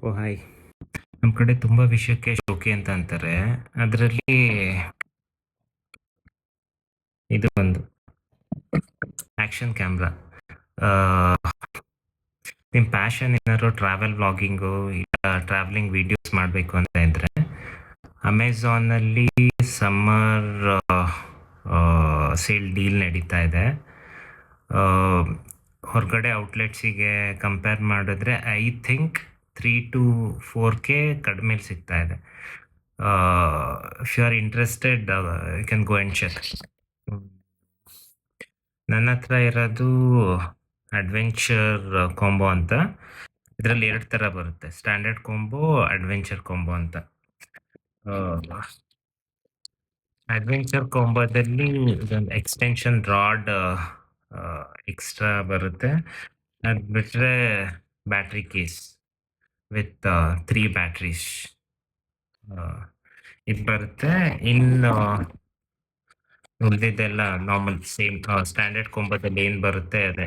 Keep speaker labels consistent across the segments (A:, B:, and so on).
A: ಓ hi. ನಮ್ಮ ಕಡೆ ತುಂಬ ವಿಷಯಕ್ಕೆ ಶೋಕಿ ಅಂತ ಅಂತಾರೆ. ಅದರಲ್ಲಿ ಇದು ಒಂದು ಆ್ಯಕ್ಷನ್ ಕ್ಯಾಮ್ರಾ. ನಿಮ್ಮ ಪ್ಯಾಷನ್ ಏನಾದ್ರು ಟ್ರಾವೆಲ್ ವ್ಲಾಗಿಂಗು ಇಲ್ಲ ಟ್ರಾವೆಲಿಂಗ್ ವಿಡಿಯೋಸ್ ಮಾಡಬೇಕು ಅಂತ ಇದ್ದರೆ ಅಮೆಝಾನಲ್ಲಿ ಸಮ್ಮರ್ ಸೇಲ್ ಡೀಲ್ ನಡೀತಾ ಇದೆ. ಹೊರಗಡೆ ಔಟ್ಲೆಟ್ಸಿಗೆ ಕಂಪೇರ್ ಮಾಡಿದ್ರೆ ಐ ಥಿಂಕ್ 3 to 4K ಕಡಿಮೆಲಿ ಸಿಗ್ತಾ ಇದೆ. If you are interested you can go and check. ನನ್ನ ಹತ್ರ ಇರೋದು ಅಡ್ವೆಂಚರ್ ಕಾಂಬೋ ಅಂತ. ಇದರಲ್ಲಿ 2 ಥರ ಬರುತ್ತೆ, ಸ್ಟ್ಯಾಂಡರ್ಡ್ ಕಾಂಬೋ, ಅಡ್ವೆಂಚರ್ ಕಾಂಬೋ ಅಂತ. ಅಡ್ವೆಂಚರ್ ಕಾಂಬೋದಲ್ಲಿ ಇದೊಂದು ಎಕ್ಸ್ಟೆನ್ಷನ್ ರಾಡ್ ಎಕ್ಸ್ಟ್ರಾ ಬರುತ್ತೆ. ಅದು ಬಿಟ್ಟರೆ ಬ್ಯಾಟ್ರಿ ಕೇಸ್ ವಿತ್ 3 ಬ್ಯಾಟ್ರೀಸ್ ಇದು ಬರುತ್ತೆ. ಇನ್ನು ಉಳಿದಿದ್ದೆಲ್ಲ ನಾರ್ಮಲ್ ಸೇಮ್ ಸ್ಟ್ಯಾಂಡರ್ಡ್ ಕೊಂಬದಲ್ಲಿ ಏನು ಬರುತ್ತೆ ಅದೇ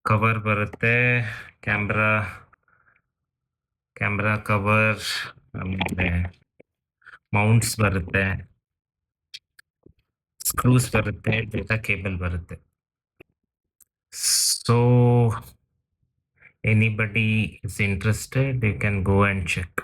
A: ಕವರ್ ಬರುತ್ತೆ, ಕ್ಯಾಮ್ರಾ ಕವರ್, ಆಮೇಲೆ ಮೌಂಟ್ಸ್ ಬರುತ್ತೆ, ಸ್ಕ್ರೂಸ್ ಬರುತ್ತೆ, ಡೇಟಾ ಕೇಬಲ್ ಬರುತ್ತೆ. So anybody is interested you can go and check.